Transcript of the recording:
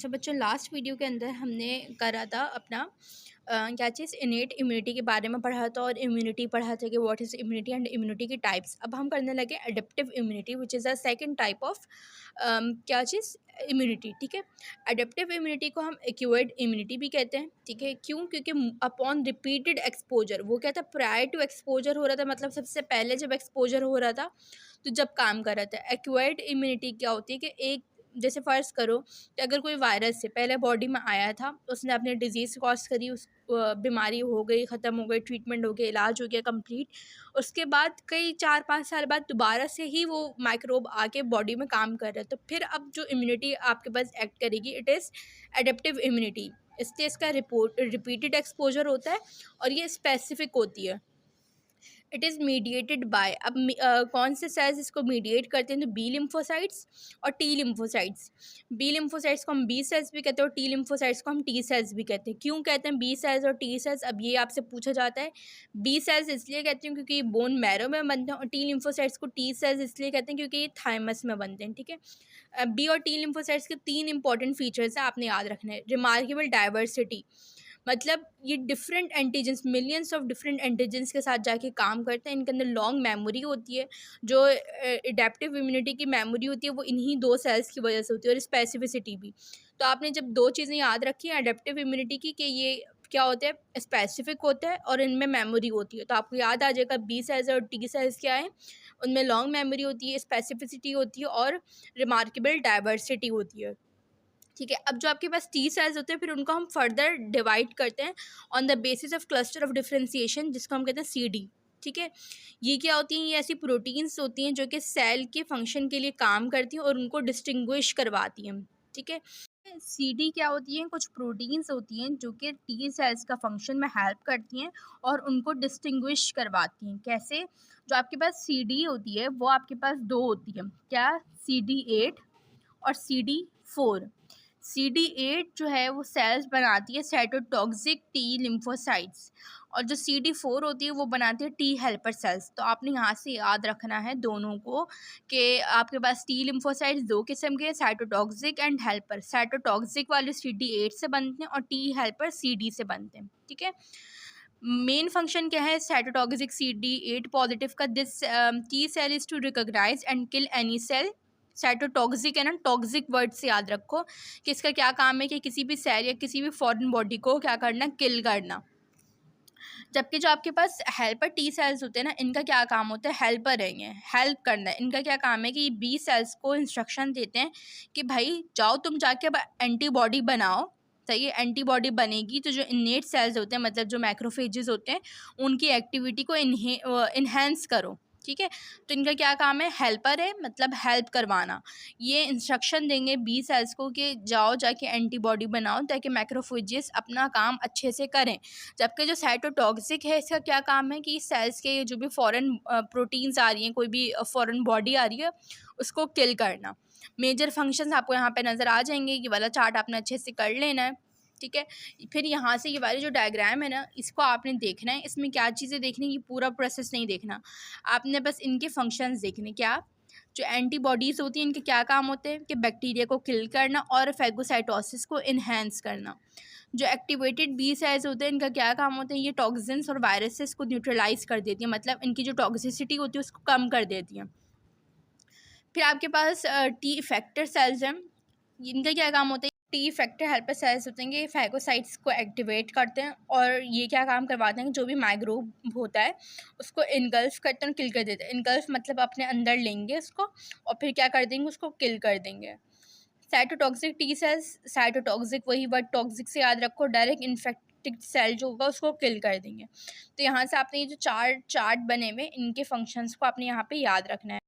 अच्छा बच्चों, last video के अंदर हमने करा था अपना क्या चीज़ इनेट इम्यूनिटी के बारे में पढ़ा था और इम्यूनिटी पढ़ा था कि what is immunity and immunity की टाइप्स। अब हम करने लगे adaptive immunity which is a second type of क्या चीज़ इम्यूनिटी। ठीक है, अडेप्टिव इम्यूनिटी को हम एक्यूर्ड इम्यूनिटी भी कहते हैं। ठीक है, क्यों? क्योंकि अपॉन रिपीटेड एक्सपोजर, वो क्या था, प्रायर टू एक्सपोजर हो रहा था, मतलब सबसे पहले जब एक्सपोजर हो रहा था तो जब काम कर रहा था। एक्वायर्ड इम्यूनिटी क्या होती है कि एक, जैसे फ़र्ज़ करो कि अगर कोई वायरस से पहले बॉडी में आया था, उसने अपने डिज़ीज़ कॉज़ करी, उस बीमारी हो गई, ख़त्म हो गई, ट्रीटमेंट हो गया, इलाज हो गया कंप्लीट। उसके बाद कई 4-5 साल बाद दोबारा से ही वो माइक्रोब आके बॉडी में काम कर रहा है, तो फिर अब जो इम्यूनिटी आपके पास एक्ट करेगी, इट इज़ एडेप्टिव इम्यूनिटी। इसलिए इसका रिपीटेड एक्सपोजर होता है और ये स्पेसिफिक होती है। इट इज़ मीडिएटेड बाय, अब कौन से सेल्स इसको मीडिएट करते हैं, तो बी लिम्फोसाइट्स और टी लिम्फोसाइट्स। बी लिम्फोसाइट्स को हम बी सेल्स भी कहते हैं और टी लिम्फोसाइट्स को हम टी सेल्स भी कहते हैं। क्यों कहते हैं बी सेल्स और टी सेल्स? अब ये आपसे पूछा जाता है। बी सेल्स इसलिए कहते हैं क्योंकि ये बोन मैरो में बनते हैं, और टी लिम्फोसाइट्स को टी सेल्स इसलिए कहते हैं क्योंकि ये थाइमस में बनते हैं। ठीक है, बी और टी लिम्फोसाइट्स के 3 इंपॉर्टेंट फीचर्स हैं, आपने याद रखना है। रिमार्केबल डाइवर्सिटी, मतलब ये different antigens, millions of different antigens के साथ जाके काम करते हैं। इनके अंदर लॉन्ग मेमोरी होती है। जो एडेप्टिव इम्यूनिटी की मेमोरी होती है वो इन्हीं 2 सेल्स की वजह से होती है, और स्पेसिफिसिटी भी। तो आपने जब 2 चीज़ें याद रखी हैं एडेप्टिव इम्यूनिटी की, कि ये क्या होता है, स्पेसिफिक होता है और इनमें मेमोरी होती है, तो आपको याद आ जाएगा बी सेल्स और टी सेल्स क्या है। उनमें लॉन्ग मेमोरी होती है, स्पेसिफिसिटी होती है और रिमार्केबल डाइवर्सिटी होती है। ठीक है, अब जो आपके पास टी सेल्स होते हैं, फिर उनको हम फर्दर डिवाइड करते हैं on the basis of cluster of differentiation, जिसको हम कहते हैं CD। ठीक है, ये क्या होती हैं? ये ऐसी प्रोटीन्स होती हैं जो कि सेल के फंक्शन के लिए काम करती हैं और उनको डिस्टिंग्विश करवाती हैं। ठीक है, CD क्या होती हैं? कुछ प्रोटीन्स होती हैं जो कि टी सेल्स का फंक्शन में हेल्प करती हैं और उनको डिस्टिंग्विश करवाती हैं। कैसे? जो आपके पास CD होती है वो आपके पास 2 होती है। क्या? CD8 और CD4। CD8 जो है वो सेल्स बनाती है साइटोटॉक्सिक टी लिम्फोसाइट्स, और जो CD4 होती है वो बनाती है टी हेल्पर सेल्स। तो आपने यहाँ से याद रखना है दोनों को, कि आपके पास टी लिम्फोसाइट्स 2 किस्म के, साइटोटॉक्सिक एंड हेल्पर। साइटोटॉक्सिक वाले CD8 से बनते हैं और टी हेल्पर CD से बनते हैं। ठीक है, मेन फंक्शन क्या है साइटोटॉक्सिक CD8 पॉजिटिव का? This T cell is to recognise and kill any cell. Cytotoxic है ना, टॉक्सिक वर्ड से याद रखो कि इसका क्या काम है कि किसी भी सेल या किसी भी फॉरेन बॉडी को क्या करना, किल करना। जबकि जो आपके पास हेल्पर टी सेल्स होते हैं ना, इनका क्या काम होता है, हेल्पर है, ये हेल्प करना है। इनका क्या काम है कि बी सेल्स को इंस्ट्रक्शन देते हैं कि भाई जाओ तुम जाके अब एंटीबॉडी बनाओ। सही है, एंटीबॉडी बनेगी तो जो इनेट सेल्स होते हैं, मतलब जो मैक्रोफेजेस होते हैं, उनकी एक्टिविटी को इन्हेंस करो। ठीक है, तो इनका क्या काम है, हेल्पर है, मतलब हेल्प करवाना। ये इंस्ट्रक्शन देंगे बी सेल्स को कि जाओ जाके एंटीबॉडी बनाओ ताकि मैक्रोफेजेस अपना काम अच्छे से करें। जबकि जो साइटोटॉक्सिक है, इसका क्या काम है कि सेल्स के जो भी फॉरेन प्रोटीन्स आ रही हैं, कोई भी फॉरेन बॉडी आ रही है, उसको किल करना। मेजर फंक्शंस आपको यहाँ पे नज़र आ जाएंगे, ये वाला चार्ट आपने अच्छे से कर लेना है। ठीक है, फिर यहाँ से ये वाली जो डायग्राम है ना, इसको आपने देखना है। इसमें क्या चीज़ें देखनी, ये पूरा प्रोसेस नहीं देखना, आपने बस इनके फंक्शंस देखने। क्या? जो एंटीबॉडीज़ होती हैं, इनके क्या काम होते हैं कि बैक्टीरिया को किल करना और फैगोसाइटोसिस को इन्हेंस करना। जो एक्टिवेटेड बी सेल्स होते हैं, इनका क्या काम होता है, ये टॉक्सिन्स और वायरसेस को न्यूट्रलाइज कर देती हैं, मतलब इनकी जो टॉक्सिसिटी होती है उसको कम कर देती हैं। फिर आपके पास टी इफेक्टर सेल्स हैं, इनका क्या काम होता है, टी इफेक्टर हेल्पर सेल्स होते हैं, ये फैगोसाइट्स को एक्टिवेट करते हैं और ये क्या काम करवाते हैं कि जो भी माइक्रोब होता है उसको इनगल्फ करते हैं और किल कर देते हैं। इनगल्फ मतलब अपने अंदर लेंगे उसको और फिर क्या कर देंगे, उसको किल कर देंगे। साइटोटॉक्सिक टी सेल्स, साइटोटॉक्सिक वही वर्ड टॉक्सिक से याद रखो, डायरेक्ट इन्फेक्टेड सेल जो होगा उसको किल कर देंगे। तो यहाँ से आपने ये जो चार्ट बने हुए, इनके फंक्शंस को आपने यहाँ पे याद रखना है।